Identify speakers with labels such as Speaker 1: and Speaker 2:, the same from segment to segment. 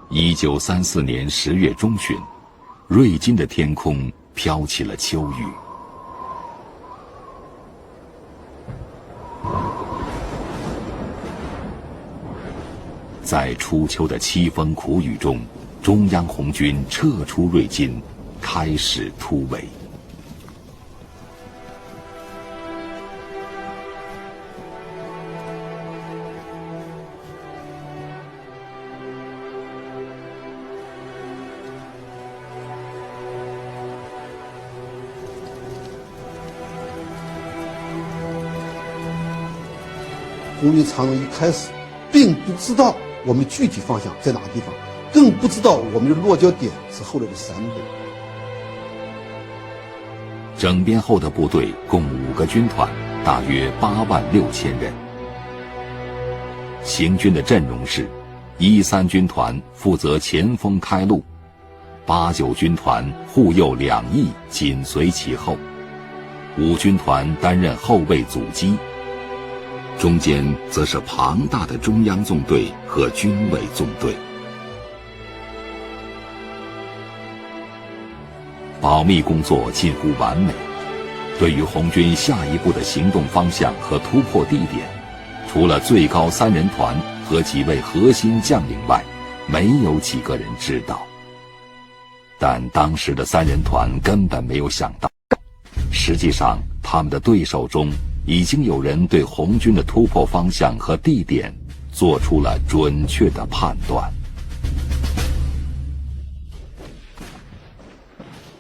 Speaker 1: 1934年10月中旬，瑞金的天空飘起了秋雨。在初秋的凄风苦雨中，中央红军撤出瑞金，开始突围。
Speaker 2: 红军长征一开始，并不知道我们具体方向在哪个地方，更不知道我们的落脚点是后来的陕北。
Speaker 1: 整编后的部队共5个军团，大约86000人。行军的阵容是：13军团负责前锋开路，8、9军团护右2翼紧随其后，5军团担任后卫阻击。中间则是庞大的中央纵队和军委纵队。保密工作近乎完美，对于红军下一步的行动方向和突破地点，除了最高3人团和几位核心将领外，没有几个人知道。但当时的3人团根本没有想到，实际上他们的对手中已经有人对红军的突破方向和地点做出了准确的判断。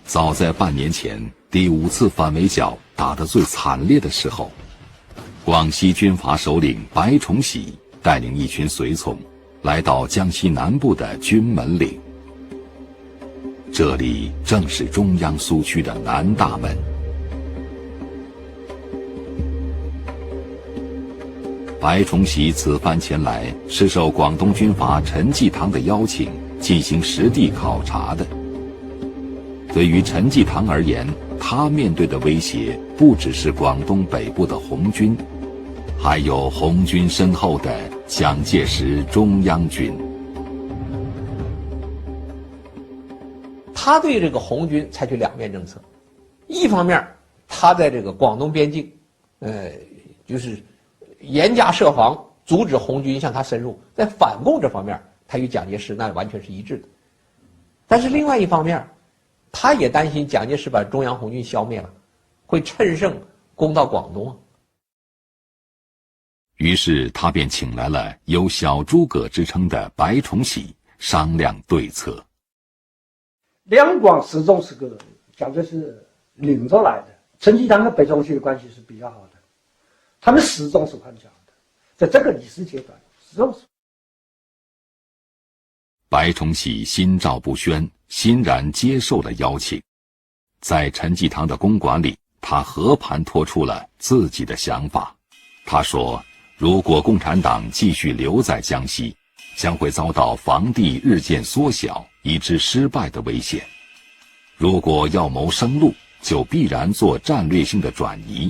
Speaker 1: 早在半年前，第5次反围剿打得最惨烈的时候，广西军阀首领白崇禧带领一群随从来到江西南部的军门岭，这里正是中央苏区的南大门。白崇禧此番前来是受广东军阀陈济棠的邀请进行实地考察的。对于陈济棠而言，他面对的威胁不只是广东北部的红军，还有红军身后的蒋介石中央军。
Speaker 3: 他对这个红军采取2面政策，一方面他在这个广东边境，就是严加设防，阻止红军向他深入。在反共这方面，他与蒋介石那完全是一致的。但是另外一方面，他也担心蒋介石把中央红军消灭了，会趁胜攻到广东。
Speaker 1: 于是他便请来了有小诸葛之称的白崇禧商量对策。
Speaker 4: 两广始终是个蒋介石领着来的，陈济棠和白崇禧的关系是比较好的，他们始终是很讲的，在这个历史阶段始终是。
Speaker 1: 白崇禧心照不宣，欣然接受了邀请。在陈济棠的公馆里，他和盘托出了自己的想法。他说，如果共产党继续留在江西，将会遭到防地日渐缩小以致失败的危险。如果要谋生路，就必然做战略性的转移。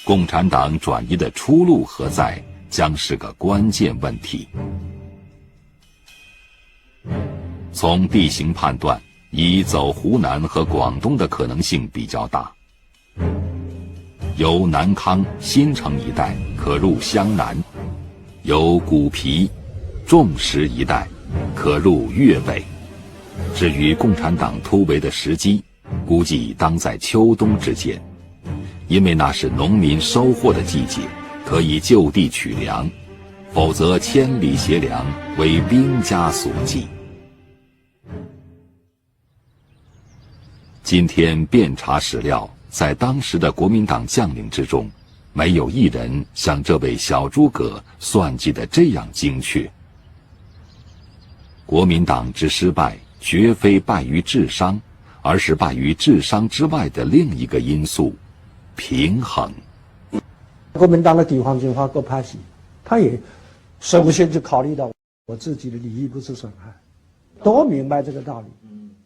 Speaker 1: 共产党转移的出路何在，将是个关键问题。从地形判断，以走湖南和广东的可能性比较大。由南康、新城一带可入湘南，由古皮、重石一带可入粤北。至于共产党突围的时机，估计当在秋冬之间，因为那是农民收获的季节，可以就地取粮，否则千里携粮为兵家所忌。今天遍查史料，在当时的国民党将领之中，没有一人像这位小诸葛算计得这样精确。国民党之失败，绝非败于智商，而是败于智商之外的另一个因素——平衡。
Speaker 4: 国民党的地方军阀各派系，他也首先就考虑到我自己的利益不受损害，都明白这个道理。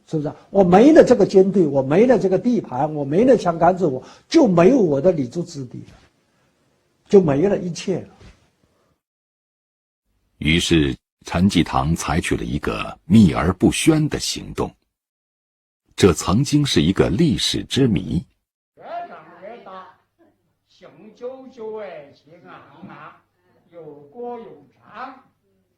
Speaker 4: 是不是？我没了这个军队，我没了这个地盘，我没了枪杆子，我就没有我的立足之地了，就没了一切了。
Speaker 1: 于是陈济棠采取了一个秘而不宣的行动，这曾经是一个历史之谜。
Speaker 5: 越长越大，雄赳赳哎，气昂昂，有过有长，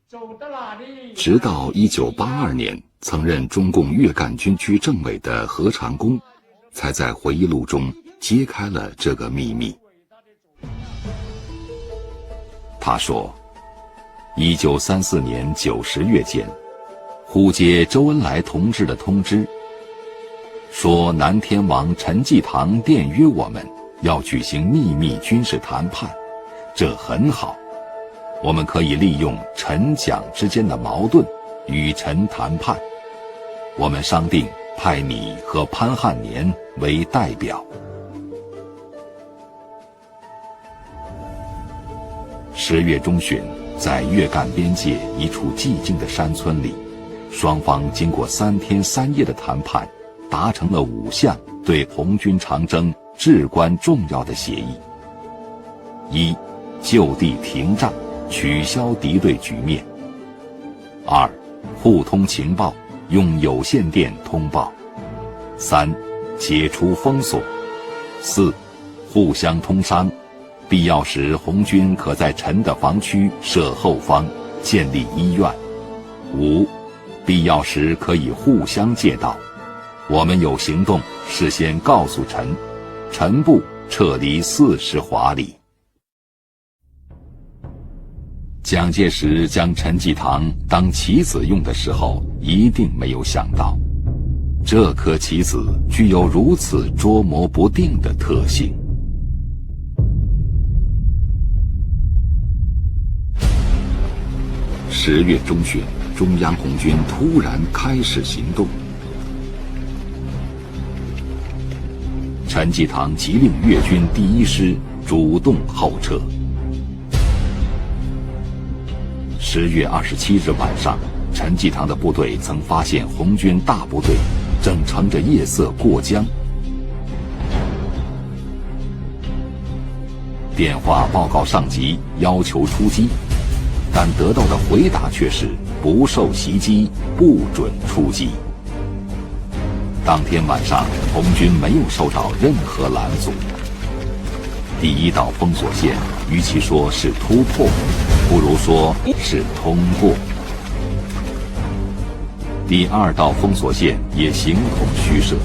Speaker 5: 走到哪里？
Speaker 1: 直到1982年，曾任中共粤赣军区政委的何长工，才在回忆录中揭开了这个秘密。他说，1934年9、10月间，忽接周恩来同志的通知，说南天王陈济棠电约我们要举行秘密军事谈判，这很好，我们可以利用陈蒋之间的矛盾与陈谈判。我们商定派你和潘汉年为代表。10月中旬，在粤赣边界一处寂静的山村里，双方经过3天3夜的谈判，达成了5项对红军长征至关重要的协议：一、就地停战，取消敌对局面；二、互通情报，用有线电通报；三、解除封锁；四、互相通商，必要时红军可在陈的防区设后方，建立医院；五、必要时可以互相借道，我们有行动事先告诉陈，陈部撤离40华里。蒋介石将陈济棠当棋子用的时候，一定没有想到，这颗棋子具有如此捉摸不定的特性。10月中旬，中央红军突然开始行动。陈济棠急令粤军第1师主动后撤。10月27日晚上，陈济棠的部队曾发现红军大部队正乘着夜色过江。电话报告上级，要求出击，但得到的回答却是不受袭击，不准出击。当天晚上，红军没有受到任何拦阻。第1道封锁线，与其说是突破，不如说是通过。第2道封锁线也形同虚设。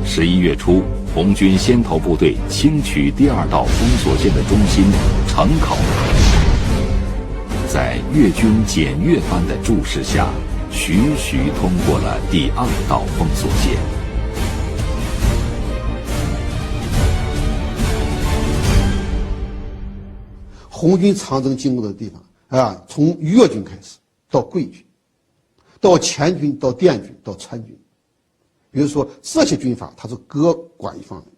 Speaker 1: 11月初，红军先头部队轻取第2道封锁线的中心城口，在粤军检阅班的注视下，徐徐通过了第2道封锁线。
Speaker 2: 红军长征经过的地方从粤军开始，到桂军，到黔军，到滇军，到川军。比如说这些军阀，他是各管一方面。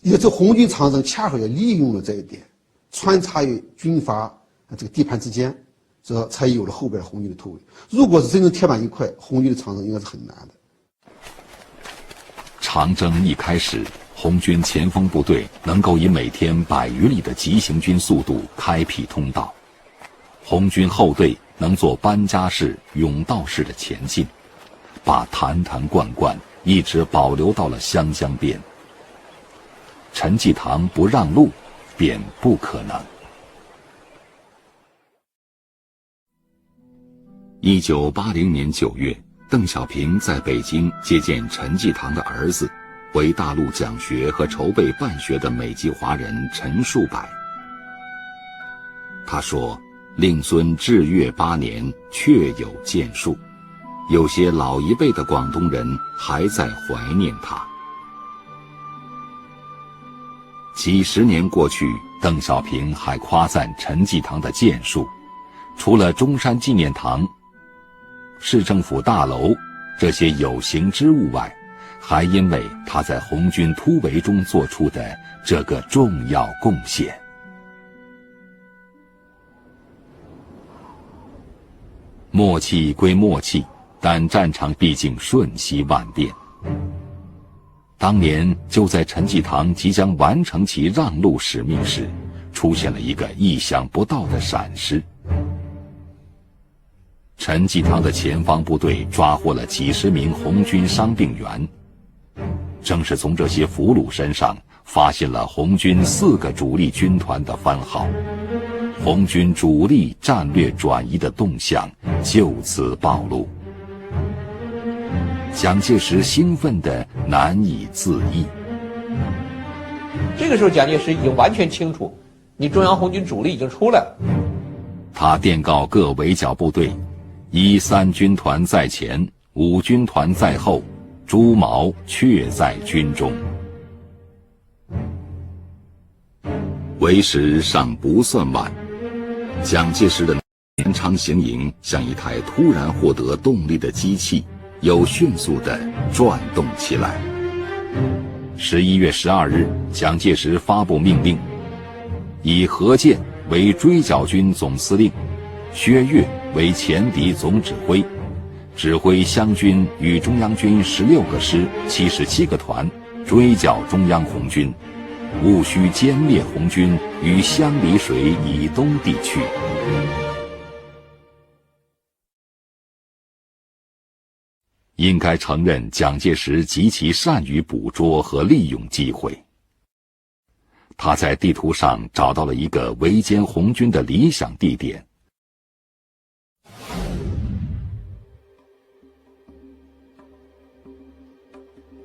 Speaker 2: 也这红军长征恰好也利用了这一点，穿插于军阀这个地盘之间，这才有了后边红军的突围。如果是真正铁板一块，红军的长征应该是很难的。
Speaker 1: 长征一开始，红军前锋部队能够以每天100余里的急行军速度开辟通道，红军后队能做搬家式、甬道式的前进，把坛坛罐罐一直保留到了湘江边。陈济棠不让路，便不可能。1980年9月，邓小平在北京接见陈济棠的儿子，回大陆讲学和筹备办学的美籍华人陈树柏。他说，令孙至粤8年，确有建树，有些老一辈的广东人还在怀念他。几十年过去，邓小平还夸赞陈济棠的建树，除了中山纪念堂、市政府大楼这些有形之物外，还因为他在红军突围中做出的这个重要贡献。默契归默契，但战场毕竟瞬息万变。当年就在陈济棠即将完成其让路使命时，出现了一个意想不到的闪失。陈济棠的前方部队抓获了几十名红军伤病员，正是从这些俘虏身上发现了红军4个主力军团的番号，红军主力战略转移的动向就此暴露。蒋介石兴奋得难以自抑。
Speaker 3: 这个时候，蒋介石已经完全清楚，你中央红军主力已经出来了。
Speaker 1: 他电告各围剿部队：1、3军团在前，5军团在后，朱毛确在军中。为时尚不算晚，蒋介石的南昌行营像一台突然获得动力的机器，又迅速地转动起来。11月12日，蒋介石发布命令，以何键为追剿军总司令，薛岳为前敌总指挥，指挥湘军与中央军16个师、77个团，追剿中央红军，务须歼灭红军于湘里水以东地区。应该承认，蒋介石极其善于捕捉和利用机会。他在地图上找到了一个围歼红军的理想地点，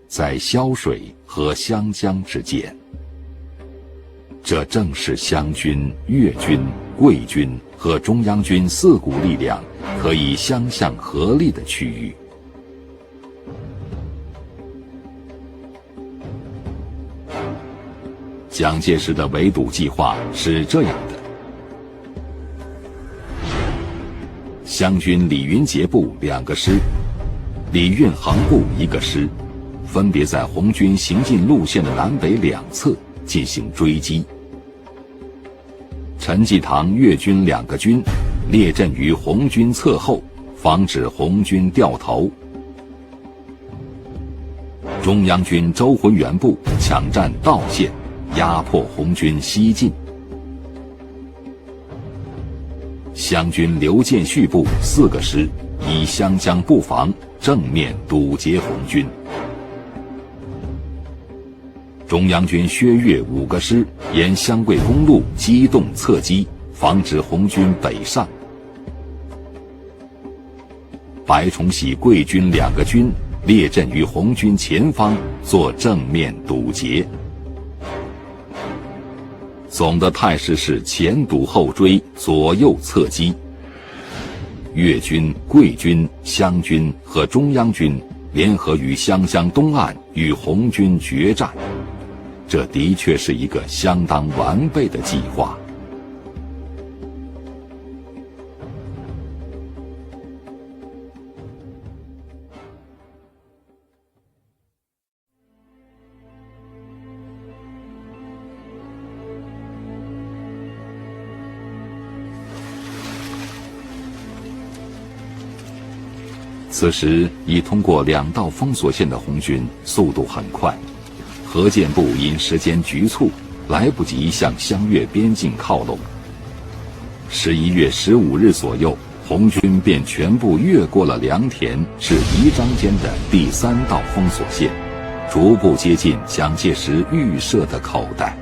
Speaker 1: 在萧水和湘江之间。这正是湘军、粤军、桂军和中央军4股力量可以相向合力的区域。蒋介石的围堵计划是这样的：湘军李云杰部2个师，李运衡部1个师，分别在红军行进路线的南北2侧进行追击。陈济棠粤军2个军列阵于红军侧后，防止红军掉头。中央军周浑元部抢占道线，压迫红军西进。湘军刘建绪部4个师以湘江布防，正面堵截红军。中央军薛岳5个师沿湘桂公路机动侧击，防止红军北上。白崇禧桂军2个军列阵于红军前方，做正面堵截。总的态势是前堵后追，左右侧击。粤军、桂军、湘军和中央军联合于湘江东岸与红军决战，这的确是一个相当完备的计划。此时已通过2道封锁线的红军速度很快，何键部因时间局促，来不及向湘粤边境靠拢。11月15日左右，红军便全部越过了良田至宜章间的第3道封锁线，逐步接近蒋介石预设的口袋。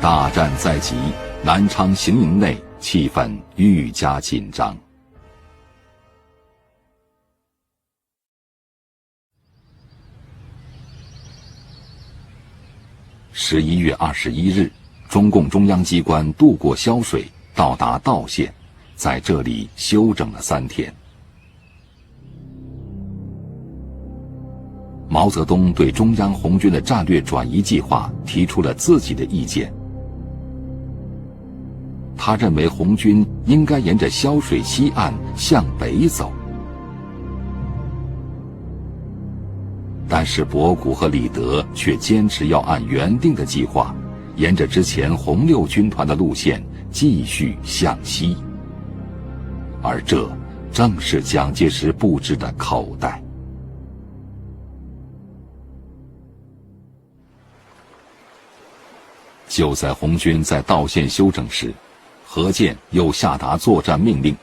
Speaker 1: 大战在即，南昌行营内气氛愈加紧张。11月21日，中共中央机关渡过萧水，到达道县，在这里休整了3天。毛泽东对中央红军的战略转移计划提出了自己的意见。他认为红军应该沿着萧水西岸向北走，但是博古和李德却坚持要按原定的计划，沿着之前红6军团的路线继续向西，而这正是蒋介石布置的口袋。就在红军在道线休整时，何键又下达作战命令，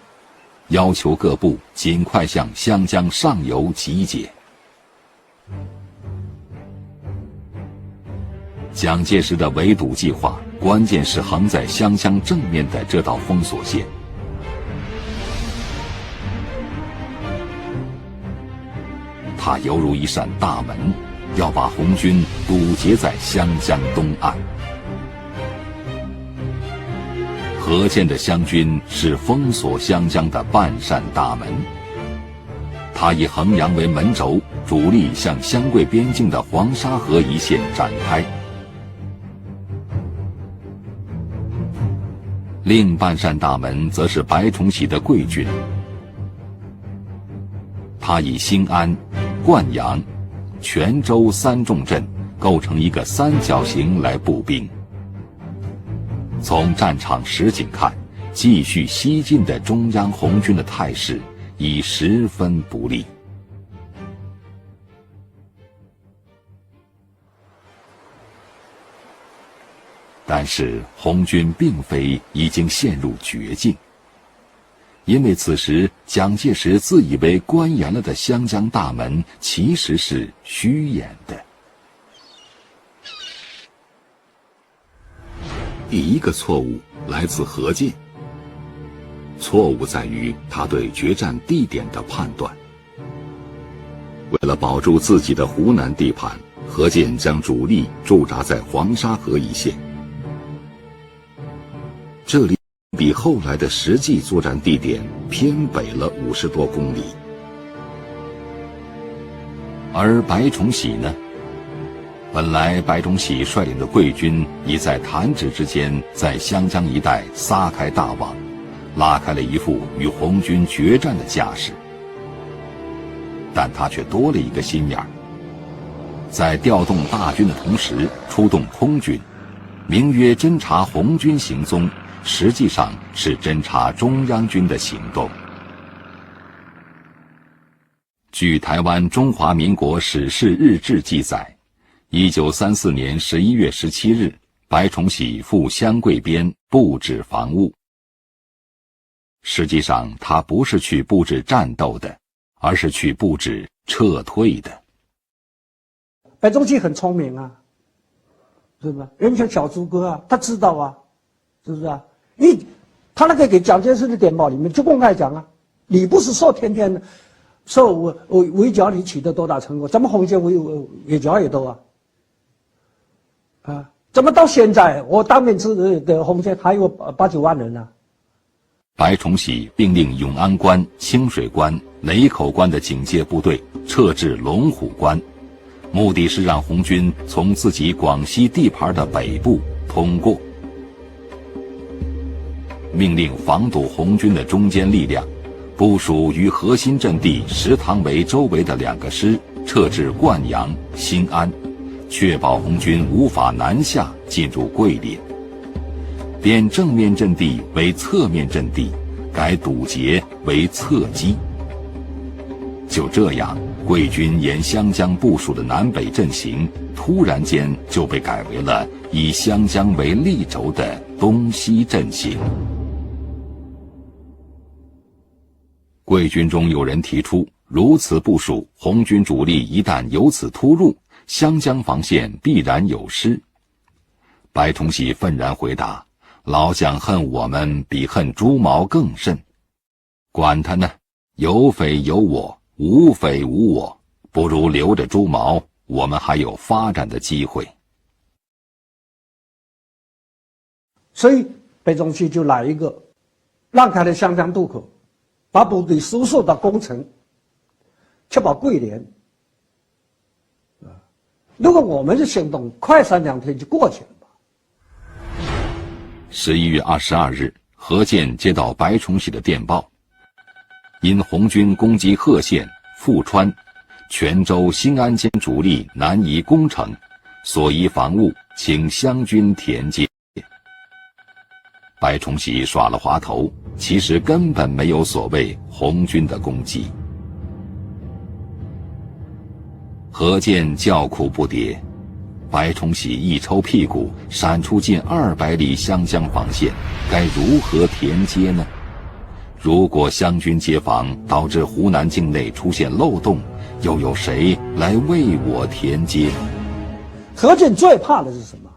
Speaker 1: 要求各部尽快向湘江上游集结。蒋介石的围堵计划，关键是横在湘江正面的这道封锁线。它犹如一扇大门，要把红军堵截在湘江东岸。何键的湘军是封锁湘江的半扇大门，他以衡阳为门轴，主力向湘桂边境的黄沙河一线展开。另半扇大门则是白崇禧的桂军，他以兴安、灌阳、泉州3重镇构成一个三角形来布兵。从战场实景看，继续西进的中央红军的态势已十分不利。但是红军并非已经陷入绝境，因为此时蒋介石自以为关严了的湘江大门其实是虚掩的。第一个错误来自何键，错误在于他对决战地点的判断。为了保住自己的湖南地盘，何键将主力驻扎在黄沙河一线，这里比后来的实际作战地点偏北了50多公里。而白崇禧呢？本来白崇禧率领的桂军已在弹指之间在湘江一带撒开大网，拉开了一副与红军决战的架势。但他却多了一个心眼儿，在调动大军的同时出动空军，名曰侦察红军行踪，实际上是侦察中央军的行动。据台湾中华民国史事日志记载，1934年11月17日，白崇禧赴湘桂边布置防务。实际上，他不是去布置战斗的，而是去布置撤退的。
Speaker 4: 白崇禧很聪明啊，是吧？人家小诸葛啊，他知道啊，是不是啊？他那个给蒋介石的电报里面就公开讲啊，你不是说天天说围剿你取得多大成果，咱们红军围剿也多啊，怎么到现在我当面指的红军还有8、9万人呢？
Speaker 1: 白崇禧并令永安关、清水关、雷口关的警戒部队撤至龙虎关，目的是让红军从自己广西地盘的北部通过。命令防堵红军的中坚力量部署于核心阵地石塘围周围的2个师撤至灌阳、兴安，确保红军无法南下进入桂林，变正面阵地为侧面阵地，改堵截为侧击。就这样，桂军沿湘江部署的南北阵型突然间就被改为了以湘江为立轴的东西阵型。桂军中有人提出，如此部署，红军主力一旦由此突入，湘江防线必然有失。白崇禧愤然回答，老蒋恨我们比恨猪毛更甚，管他呢，有匪有我，无匪无我，不如留着猪毛，我们还有发展的机会。
Speaker 4: 所以白崇禧就来一个让开了湘江渡口，把部队输送到宫城，确保桂联。如果我们的行动快3、2天就过去了吧。
Speaker 1: 11月22日，何键接到白崇禧的电报，因红军攻击贺县、富川、泉州、兴安间主力难移攻城，所依防务，请湘军填接。白崇禧耍了滑头，其实根本没有所谓红军的攻击。何键叫苦不迭，白崇禧一抽屁股，闪出近200里湘江防线，该如何填接呢？如果湘军接防导致湖南境内出现漏洞，又有谁来为我填接？
Speaker 4: 何键最怕的是什么？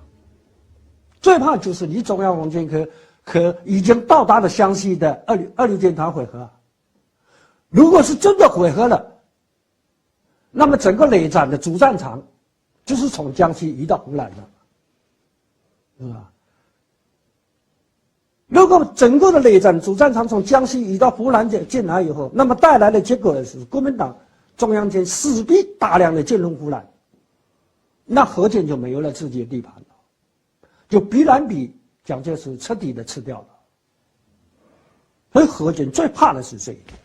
Speaker 4: 最怕就是你中央红军和已经到达了湘西的二旅军团会合。如果是真的会合了，那么整个内战的主战场就是从江西移到湖南的，是吧？如果整个的内战主战场从江西移到湖南进来以后，那么带来的结果是国民党中央军势必大量的进入湖南，那何键就没有了自己的地盘了，就必然比蒋介石彻底的吃掉了。所以何键最怕的是这一点。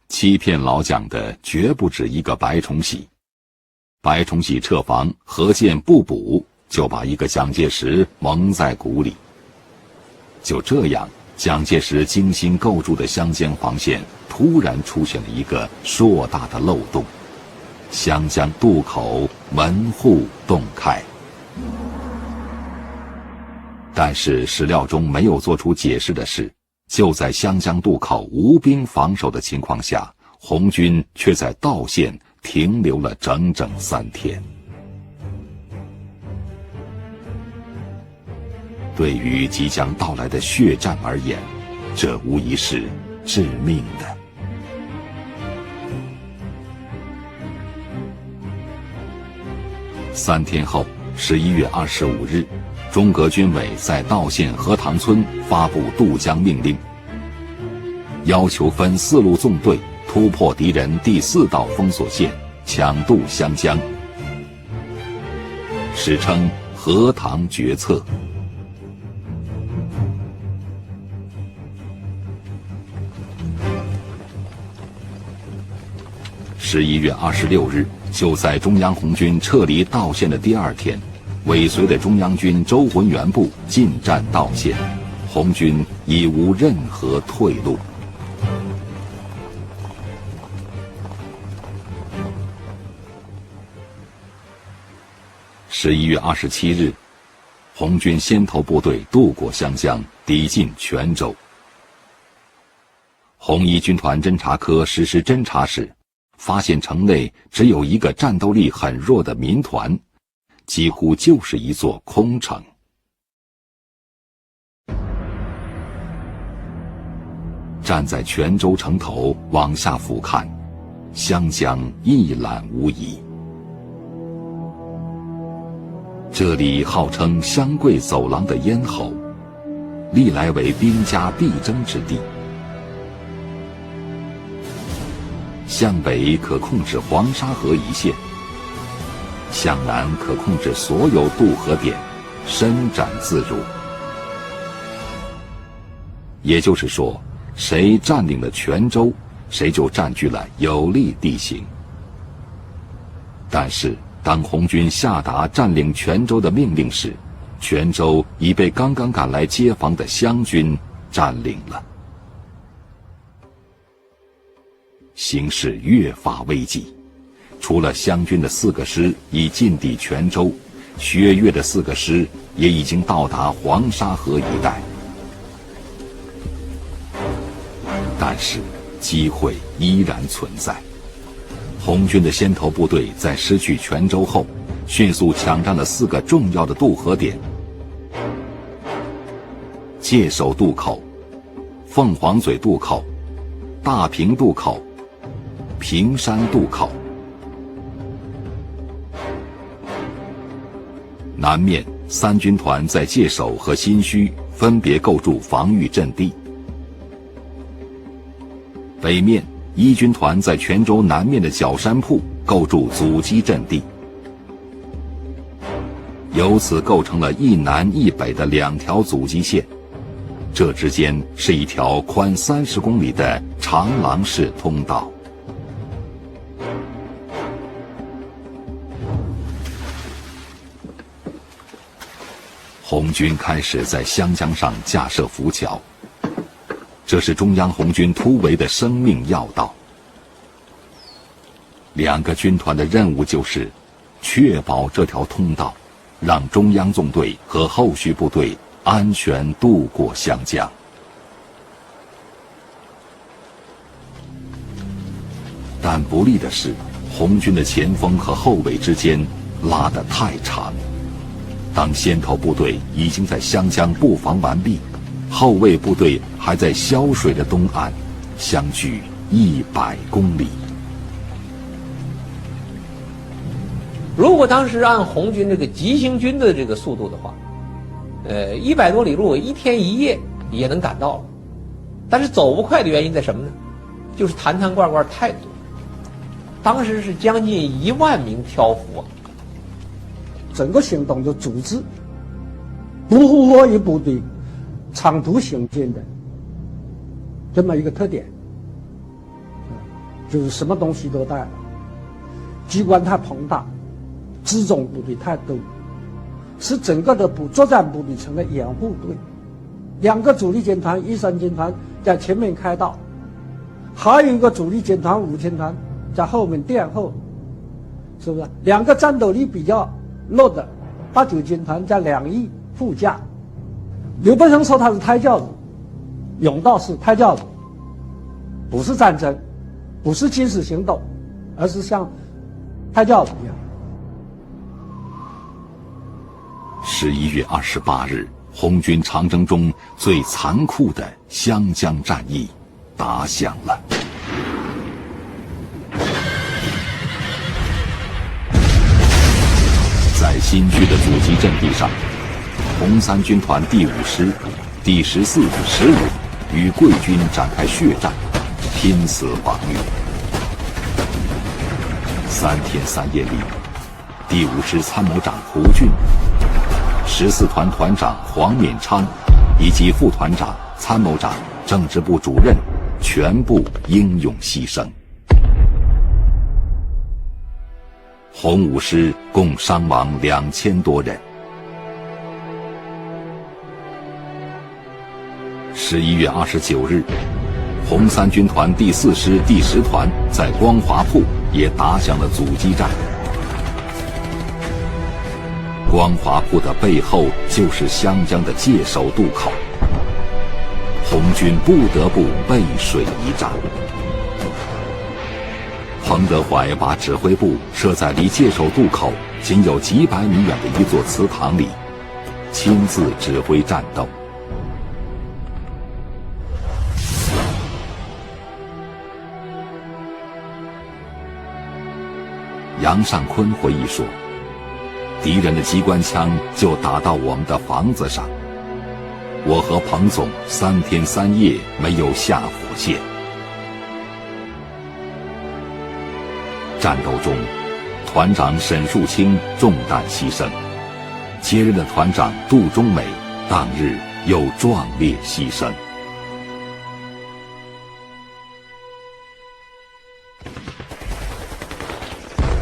Speaker 1: 欺骗老蒋的绝不止一个白崇禧。白崇禧撤防，何键不补，就把一个蒋介石蒙在鼓里。就这样，蒋介石精心构筑的湘江防线突然出现了一个硕大的漏洞，湘江渡口门户洞开。但是史料中没有做出解释的是，就在湘江渡口无兵防守的情况下，红军却在道县停留了整整3天。对于即将到来的血战而言，这无疑是致命的。3天后，11月25日，中革军委在道县河塘村发布渡江命令，要求分4路纵队突破敌人第4道封锁线，抢渡湘江，史称河塘决策。11月26日，就在中央红军撤离道县的第2天，尾随的中央军周浑元部进占道县，红军已无任何退路。11月27日，红军先头部队渡过湘江，抵进泉州。红一军团侦察科实施侦察时，发现城内只有一个战斗力很弱的民团，几乎就是一座空城。站在泉州城头往下俯瞰，湘江一览无遗。这里号称湘桂走廊的咽喉，历来为兵家必争之地。向北可控制黄沙河一线，向南可控制所有渡河点，伸展自如。也就是说，谁占领了泉州，谁就占据了有利地形。但是当红军下达占领泉州的命令时，泉州已被刚刚赶来接防的湘军占领了。形势越发危急，除了湘军的4个师已进抵泉州，薛岳的4个师也已经到达黄沙河一带。但是机会依然存在。红军的先头部队在失去泉州后，迅速抢占了4个重要的渡河点：界首渡口、凤凰嘴渡口、大平渡口、平山渡口。南面3军团在界首和新圩分别构筑防御阵地，北面1军团在泉州南面的角山铺构筑阻击阵地，由此构成了一南一北的2条阻击线，这之间是一条宽30公里的长廊式通道。红军开始在湘江上架设浮桥，这是中央红军突围的生命要道。2个军团的任务就是确保这条通道，让中央纵队和后续部队安全渡过湘江。但不利的是，红军的前锋和后卫之间拉得太长。当先头部队已经在湘江布防完毕，后卫部队还在潇水的东岸，相距100公里。
Speaker 3: 如果当时按红军这个急行军的这个速度的话，100多里路1天1夜也能赶到了。但是走不快的原因在什么呢？就是坛坛罐罐太多。当时是将近1万名挑夫啊。
Speaker 4: 整个行动的组织不符合一部队长途行进的这么一个特点，就是什么东西都带了，机关太庞大，辎重部队太多，使整个的作战部队成了掩护队。2个主力军团13军团在前面开道，还有一个主力军团5军团在后面殿后，是不是？2个战斗力比较弱的8、9军团在2翼副驾。刘伯承说他是胎教组，甬道是胎教组，不是战争，不是军事行动，而是像胎教组一样。
Speaker 1: 11月28日，红军长征中最残酷的湘江战役打响了。在新区的阻击阵地上，红三军团第5师、第14、15与桂军展开血战，拼死防御。3天3夜里，第5师参谋长胡俊、14团团长黄勉昌以及副团长、参谋长、政治部主任全部英勇牺牲。红5师共伤亡2000多人。11月29日，红三军团第4师第10团在光华铺也打响了阻击战。光华铺的背后就是湘江的界首渡口，红军不得不背水一战。彭德怀把指挥部设在离界首渡口仅有几百米远的一座祠堂里，亲自指挥战斗。杨尚昆回忆说，敌人的机关枪就打到我们的房子上，我和彭总3天3夜没有下火线。战斗中，团长沈树清中弹牺牲，接任的团长杜忠美当日又壮烈牺牲。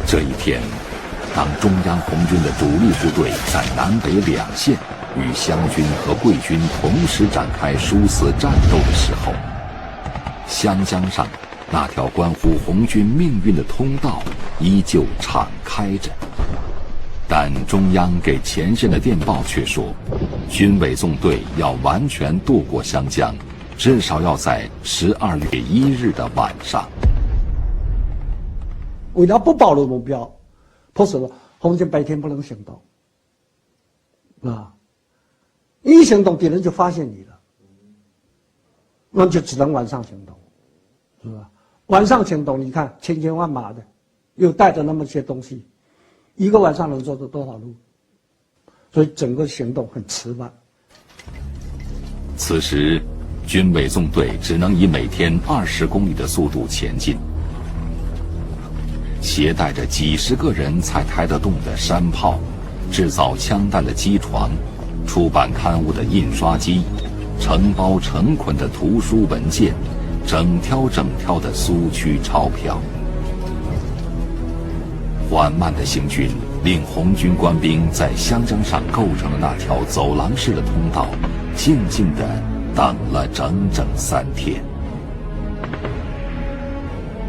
Speaker 1: 这一天，当中央红军的主力部队在南北2线与湘军和桂军同时展开殊死战斗的时候，湘江上那条关乎红军命运的通道依旧敞开着，但中央给前线的电报却说，军委纵队要完全渡过湘江，至少要在12月1日的晚上。
Speaker 4: 为了不暴露目标，迫使了红军白天不能行动，一行动敌人就发现你了，那就只能晚上行动，是吧？晚上行动，你看千军万马的，又带着那么些东西，一个晚上能走多少路？所以整个行动很迟缓。
Speaker 1: 此时，军委纵队只能以每天20公里的速度前进。携带着几十个人才抬得动的山炮，制造枪弹的机床，出版刊物的印刷机，成包成捆的图书文件，整条整条的苏区钞票。缓慢的行军令红军官兵在湘江上构成的那条走廊式的通道，静静地等了整整3天。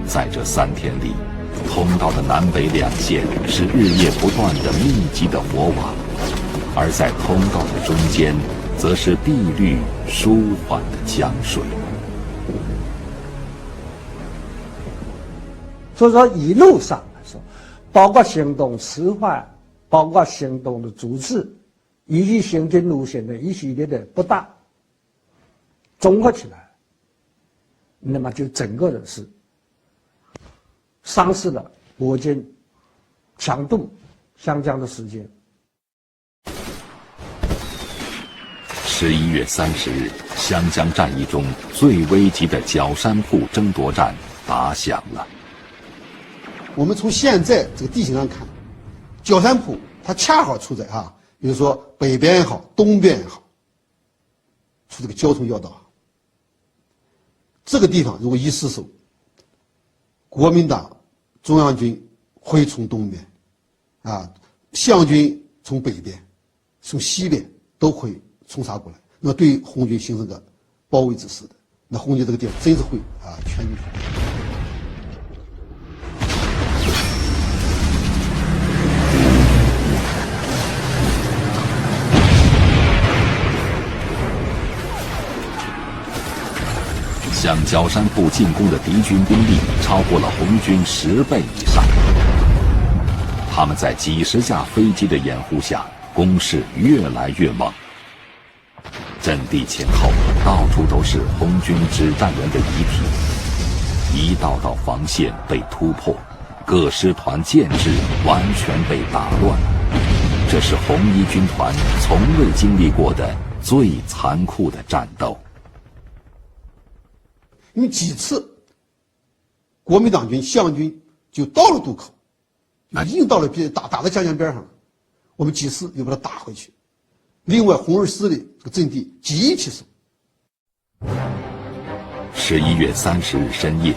Speaker 1: 在这3天里，通道的南北两线是日夜不断的密集的火网，而在通道的中间，则是碧绿舒缓的江水。
Speaker 4: 所以说，一路上来说，包括行动迟缓，包括行动的组织，以及行军路线的一系列的不当，综合起来，那么就整个的是丧失了我军强渡湘江的时间。
Speaker 1: 11月30日，湘江战役中最危急的角山铺争夺战打响了。
Speaker 2: 我们从现在这个地形上看，角山铺它恰好处在比如说北边也好，东边也好，处这个交通要道。这个地方如果一失守，国民党中央军会从东边，湘军从北边，从西边都会冲杀过来，那么对红军形成个包围之势的，那红军这个地方真是会全军覆没。
Speaker 1: 向角山铺进攻的敌军兵力超过了红军10倍以上。他们在几十架飞机的掩护下，攻势越来越猛。阵地前后到处都是红军指战员的遗体，一道道防线被突破，各师团建制完全被打乱。这是红一军团从未经历过的最残酷的战斗。
Speaker 2: 因为几次国民党军湘军就到了渡口，已经到了打到江边上了，我们几次又把它打回去。另外红二师的这个阵地极易起守。
Speaker 1: 11月30日深夜，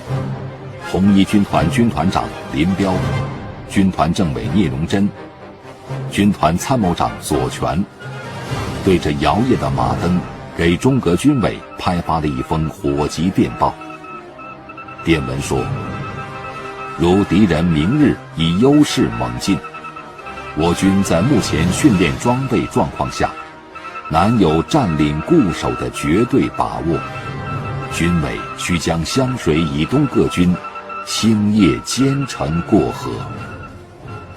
Speaker 1: 红一军团军团长林彪、军团政委聂荣臻、军团参谋长左权对着摇曳的马灯，给中革军委派发了一封火急电报。电文说：如敌人明日以优势猛进，我军在目前训练装备状况下，难有占领固守的绝对把握。军委需将湘水以东各军星夜兼程过河，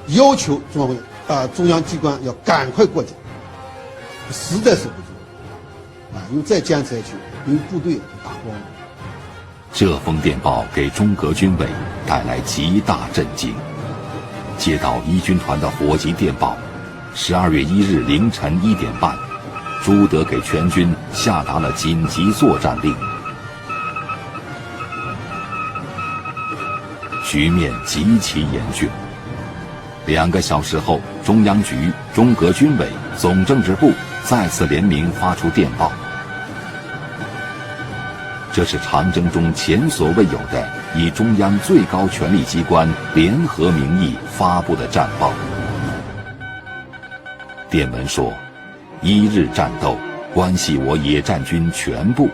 Speaker 2: 要求中央机关要赶快过境，实在是不足因为再坚持下去，因为部队打光了。
Speaker 1: 这封电报给中革军委带来极大震惊。接到一军团的火急电报，12月1日凌晨1点半，朱德给全军下达了紧急作战令。局面极其严峻。2个小时后，中央局、中革军委、总政治部再次联名发出电报。这是长征中前所未有的以中央最高权力机关联合名义发布的战报。电文说：1日战斗关系我野战军全部，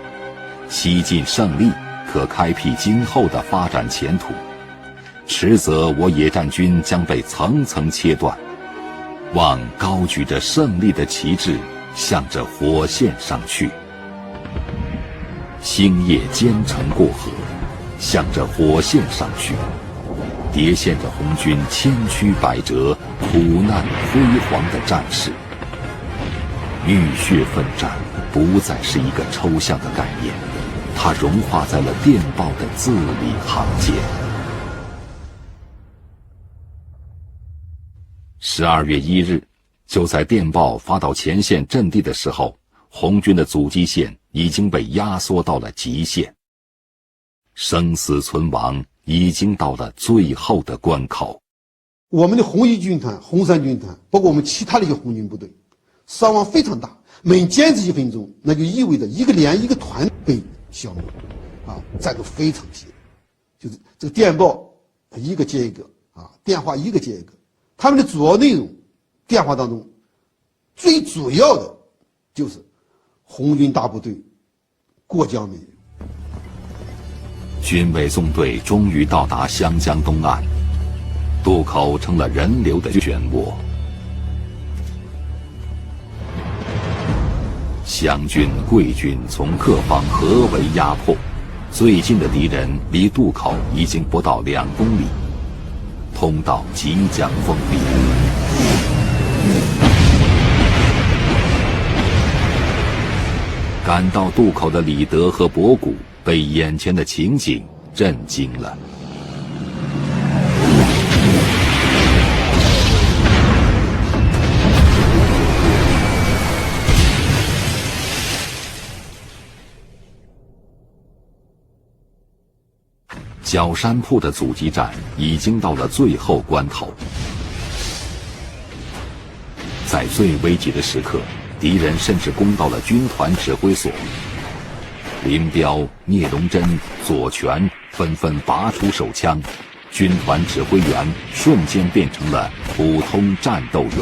Speaker 1: 西进胜利可开辟今后的发展前途，迟则我野战军将被层层切断。望高举着胜利的旗帜，向着火线上去。星夜兼程过河，向着火线上去，叠现着红军千曲百折、苦难辉煌的战士。浴血奋战不再是一个抽象的概念，它融化在了电报的字里行间。12月1日，就在电报发到前线阵地的时候，红军的阻击线已经被压缩到了极限，生死存亡已经到了最后的关口。
Speaker 2: 我们的红一军团、红三军团，包括我们其他的一些红军部队，伤亡非常大。每坚持1分钟，那就意味着一个连、一个团被消灭，战斗非常激烈。就是这个电报一个接一个，电话一个接一个，他们的主要内容电话当中最主要的就是红军大部队过江没有。
Speaker 1: 军委纵队终于到达湘江东岸，渡口成了人流的漩涡。湘军、桂军从各方合围压迫，最近的敌人离渡口已经不到2公里，通道即将封闭。赶到渡口的李德和博古被眼前的情景震惊了。角山铺的阻击战已经到了最后关头，在最危急的时刻，敌人甚至攻到了军团指挥所。林彪、聂荣臻、左权纷纷拔出手枪，军团指挥员瞬间变成了普通战斗员。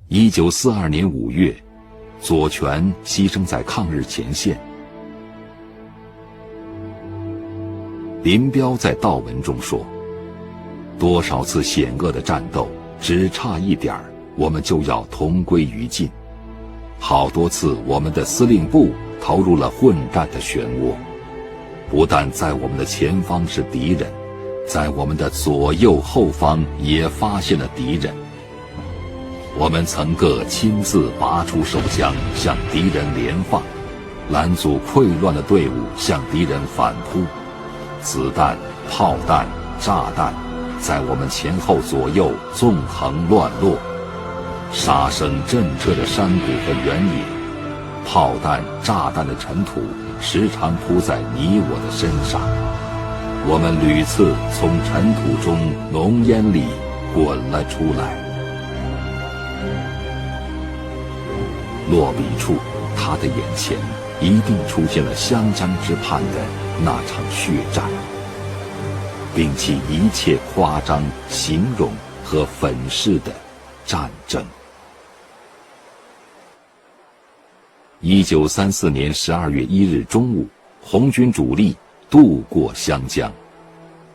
Speaker 1: 1942年5月，左权牺牲在抗日前线。林彪在悼文中说：“多少次险恶的战斗，只差一点儿，我们就要同归于尽。好多次，我们的司令部投入了混战的漩涡，不但在我们的前方是敌人，在我们的左右后方也发现了敌人。我们曾各亲自拔出手枪向敌人连放，拦阻溃乱的队伍向敌人反扑，子弹、炮弹、炸弹在我们前后左右纵横乱落，杀声震彻着山谷和原野，炮弹、炸弹的尘土时常铺在你我的身上，我们屡次从尘土中浓烟里滚了出来。落笔处，他的眼前一定出现了湘江之畔的那场血战，摒弃一切夸张、形容和粉饰的战争。1934年12月1日中午，红军主力渡过湘江，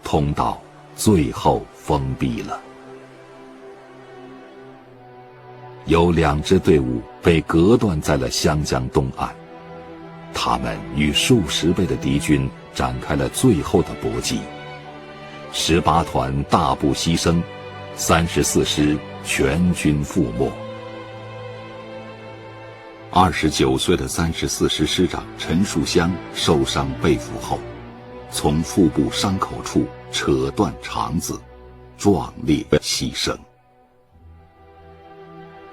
Speaker 1: 通道最后封闭了。有2支队伍被隔断在了湘江东岸，他们与数十倍的敌军展开了最后的搏击。18团大部牺牲，34师全军覆没。29岁的34师师长陈树湘受伤被俘后，从腹部伤口处扯断肠子，壮烈牺牲。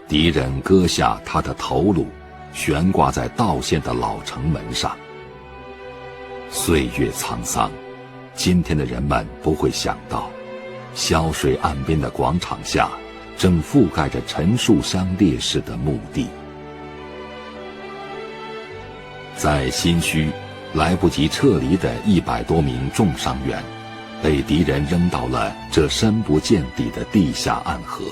Speaker 1: 敌人割下他的头颅，悬挂在道县的老城门上。岁月沧桑，今天的人们不会想到，潇水岸边的广场下，正覆盖着陈树湘烈士的墓地。在新圩，来不及撤离的100多名重伤员，被敌人扔到了这深不见底的地下暗河。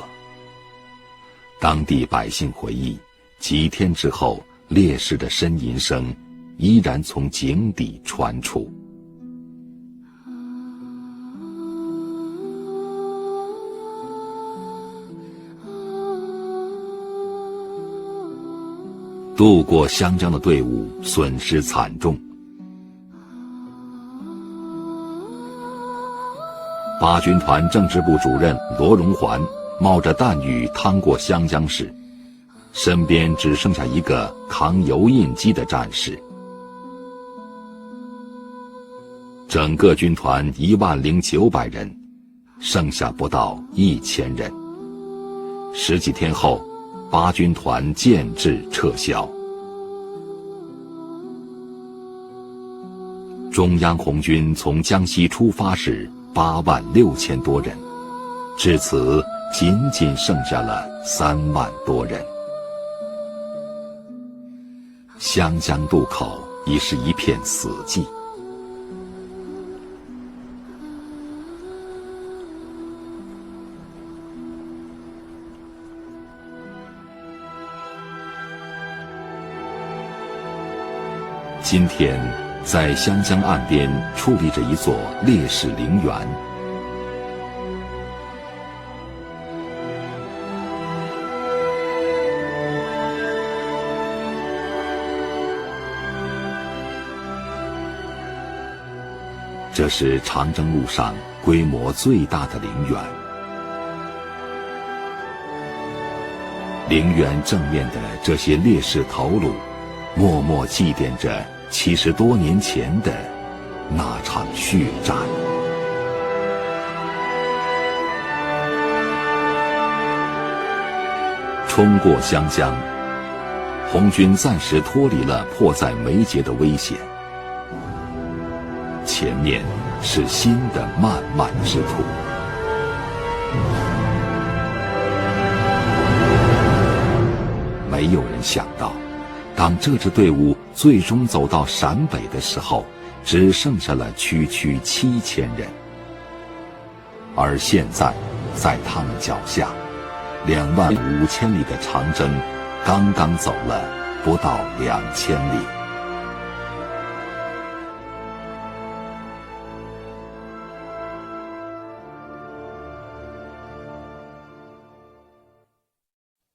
Speaker 1: 当地百姓回忆，几天之后，烈士的呻吟声依然从井底传出。渡过湘江的队伍损失惨重。8军团政治部主任罗荣桓冒着弹雨趟过湘江时，身边只剩下一个扛油印机的战士。整个军团10900人，剩下不到1000人。10几天后，8军团建制撤销。中央红军从江西出发时86000多人，至此仅仅剩下了3万多人。湘江渡口已是一片死寂。今天，在湘江岸边矗立着一座烈士陵园。这是长征路上规模最大的陵园。陵园正面的这些烈士头颅，默默祭奠着70多年前的那场血战。冲过湘江，红军暂时脱离了迫在眉睫的危险。前面是新的漫漫之途。没有人想到，当这支队伍最终走到陕北的时候，只剩下了区区7000人。而现在，在他们脚下，25000里的长征，刚刚走了不到2000里。